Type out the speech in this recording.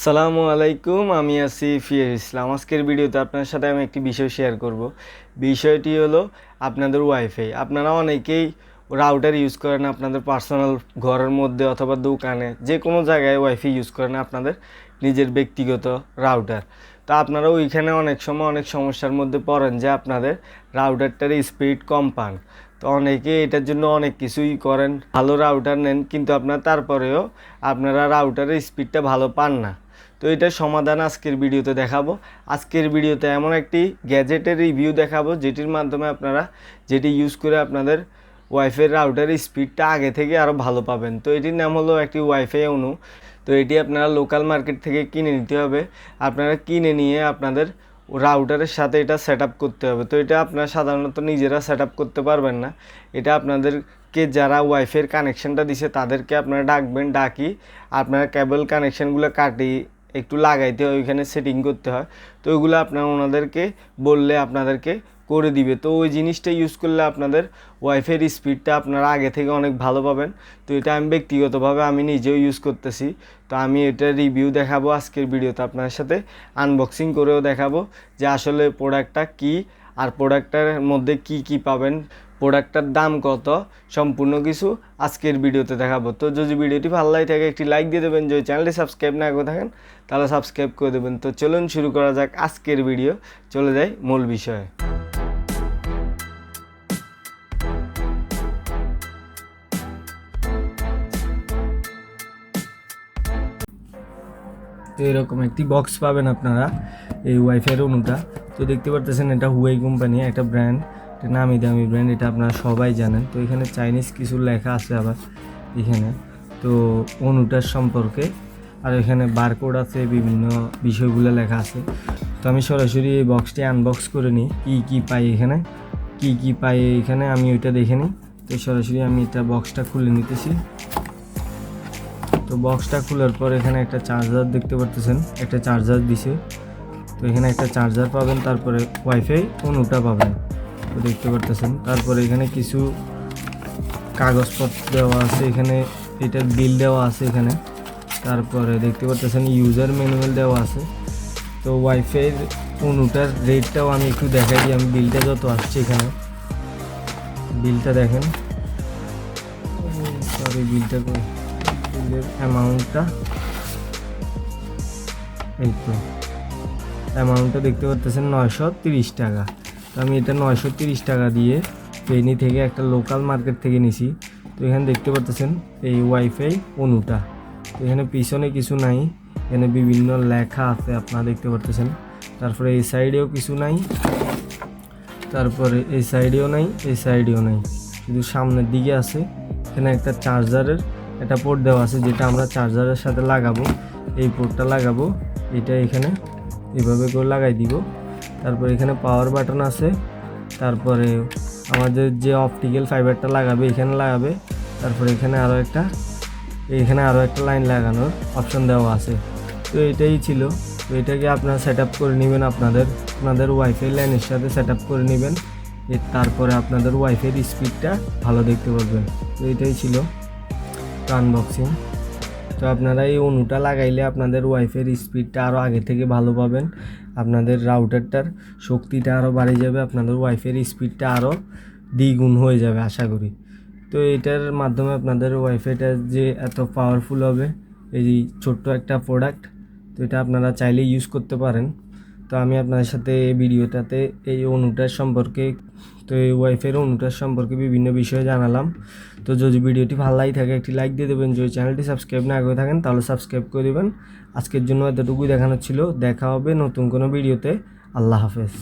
আসসালামু আলাইকুম, আমি আছি ফিয়াজ ইসলাম। আজকের ভিডিওতে আপনার সাথে আমি একটি বিষয় শেয়ার করব। বিষয়টি হলো আপনাদের ওয়াইফাই। আপনারা অনেকেই রাউটার ইউজ করেন আপনাদের পার্সোনাল ঘরের মধ্যে অথবা দোকানে, যে কোনো জায়গায় ওয়াইফাই ইউজ করেন আপনাদের নিজের ব্যক্তিগত রাউটার। তো আপনারা ওইখানে অনেক সময় অনেক সমস্যার মধ্যে পড়েন যে আপনাদের রাউটারটার স্পিড কম পান। তো অনেকে এটার জন্য অনেক কিছুই করেন, ভালো রাউটার নেন, কিন্তু তারপরেও আপনারা রাউটারের স্পিডটা ভালো পান না। তো এটার সমাধান আজকের ভিডিওতে দেখাবো। আজকের ভিডিওতে এমন একটি গ্যাজেটের রিভিউ দেখাবো যেটির মাধ্যমে আপনারা যেটি ইউজ করে আপনাদের ওয়াইফাই রাউটারের স্পিডটা আগে থেকে আরও ভালো পাবেন। তো এটির নাম হলো একটি ওয়াইফাই অণু। তো এটি আপনারা লোকাল মার্কেট থেকে কিনে নিতে হবে। আপনারা কিনে নিয়ে আপনাদের রাউটারের সাথে এটা সেট আপ করতে হবে। তো এটা আপনারা সাধারণত নিজেরা সেট আপ করতে পারবেন না। এটা আপনাদেরকে যারা ওয়াইফাইয়ের কানেকশানটা দিছে তাদেরকে আপনারা ডাকবেন, ডাকি আপনারা কেবল কানেকশানগুলো কাটি একটু লাগাইতে হয়, ওইখানে সেটিং করতে হয়। তো ওইগুলো আপনারা ওনাদেরকে বললে আপনাদেরকে করে দিবে। তো ওই জিনিসটা ইউজ করলে আপনাদের ওয়াইফাইয়ের স্পিডটা আপনারা আগে থেকে অনেক ভালো পাবেন। তো এটা আমি ব্যক্তিগতভাবে আমি নিজেও ইউজ করতেছি। তো আমি এটার রিভিউ দেখাবো আজকের ভিডিওতে, আপনার সাথে আনবক্সিং করেও দেখাবো যে আসলে প্রোডাক্টটা কী আর প্রোডাক্টটার মধ্যে কি কি পাবেন, প্রোডাক্টটার দাম কত, সম্পূর্ণ কিছু আজকের ভিডিওতে দেখাবো। তো যদি ভিডিওটি ভালো লাগে থাকে একটি লাইক দিয়ে দেবেন, যদি চ্যানেলটি সাবস্ক্রাইব না করে থাকেন তাহলে সাবস্ক্রাইব করে দেবেন। তো চলুন শুরু করা যাক আজকের ভিডিও, চলে যাই মূল বিষয়ে। তো এরকম একটি বক্স পাবেন আপনারা এই ওয়াইফাইয়ের অণুটা। তো দেখতে পারতেছেন এটা হুয়াই কোম্পানি একটা ব্র্যান্ড, এটা নামি দামি ব্র্যান্ড, এটা আপনারা সবাই জানেন। তো এখানে চাইনিজ কিছু লেখা আছে আবার এখানে, তো অণুটার সম্পর্কে, আর এখানে বারকোড আছে, বিভিন্ন বিষয়গুলো লেখা আছে। তো আমি সরাসরি এই বক্সটি আনবক্স করে নিই, কী পাই এখানে, কী পাই এখানে আমি ওইটা দেখে নিই। তো সরাসরি আমি এটা বক্সটা খুলে নিতেছি। তো বক্সটা খোলার পর এখানে একটা চার্জার দেখতে পারতেছেন, একটা চার্জার দিছে। তো এখানে একটা চার্জার পাবেন, তারপরে ওয়াইফাই অণুটা পাবেন, তো দেখতে পারতেছেন। তারপরে এখানে কিছু কাগজপত্র দেওয়া আছে, এখানে এটার বিল দেওয়া আছে এখানে। তারপরে দেখতে পারতেছেন ইউজার ম্যানুয়াল দেওয়া আছে। তো ওয়াইফাইয়ের অণুটার রেটটাও আমি একটু দেখাই দিই, আমি বিলটা যত আসছে এখানে, বিলটা দেখেন, সরি বিলটা অ্যামাউন্টটা, এই তো অ্যামাউন্টটা দেখতে পাচ্ছেন 930 টাকা। তো আমি এটা 930 টাকা দিয়ে ফেনী থেকে একটা লোকাল মার্কেট থেকে নিছি। তো এখানে দেখতে পাচ্ছেন এই ওয়াইফাই অণুটা। তো এখানে পিছনে কিছু নাই, এখানে বিভিন্ন লেখা আছে আপনারা দেখতে পাচ্ছেন। তারপরে এই সাইডেও কিছু নাই, তারপরে এই সাইডেও নাই, এই সাইডেও নাই, শুধু সামনের দিকে আছে। এখানে একটা চার্জারের একটা পোর্ট দেওয়া আছে, যেটা আমরা চার্জারের সাথে লাগাবো, এই পোর্টটা লাগাবো, এটা এখানে এভাবে করে লাগাই দিব। তারপর এখানে পাওয়ার বাটন আছে, তারপরে আমাদের যে অপটিক্যাল ফাইবারটা লাগাবে এখানে লাগাবে। তারপরে এখানে আরও একটা লাইন লাগানোর অপশন দেওয়া আছে। তো এটাই ছিল। তো এটাকে আপনারা সেট আপ করে নেবেন, আপনাদের ওয়াইফাই লাইনের সাথে সেট আপ করে নেবেন, তারপরে আপনাদের ওয়াইফাইয়ের স্পিডটা ভালো দেখতে পারবেন। তো এটাই ছিল আনবক্সিং। তো আপনারা এই অণুটা লাগাইলে আপনাদের ওয়াইফাইয়ের স্পিডটা আরও আগে থেকে ভালো পাবেন, আপনাদের রাউটারটার শক্তিটা আরও বাড়ে যাবে, আপনাদের ওয়াইফাইয়ের স্পিডটা আরও দ্বিগুণ হয়ে যাবে আশা করি। তো এটার মাধ্যমে আপনাদের ওয়াইফাইটা যে এত পাওয়ারফুল হবে, এই ছোট্ট একটা প্রোডাক্ট, তো এটা আপনারা চাইলে ইউজ করতে পারেন। তো আমি আপনাদের সাথে এই ভিডিওটাতে এই অণুটার সম্পর্কে, তো এই ওয়াইফাইয়ের অণুটার সম্পর্কে বিভিন্ন বিষয়ে জানালাম। তো যদি ভিডিওটি ভালো লাগে থাকে একটি লাইক দিয়ে দেবেন, যদি চ্যানেলটি সাবস্ক্রাইব না করে থাকেন তাহলে সাবস্ক্রাইব করে দেবেন। আজকের জন্য এতটুকুই দেখানো ছিল, দেখা হবে নতুন কোনো ভিডিওতে। আল্লাহ হাফেজ।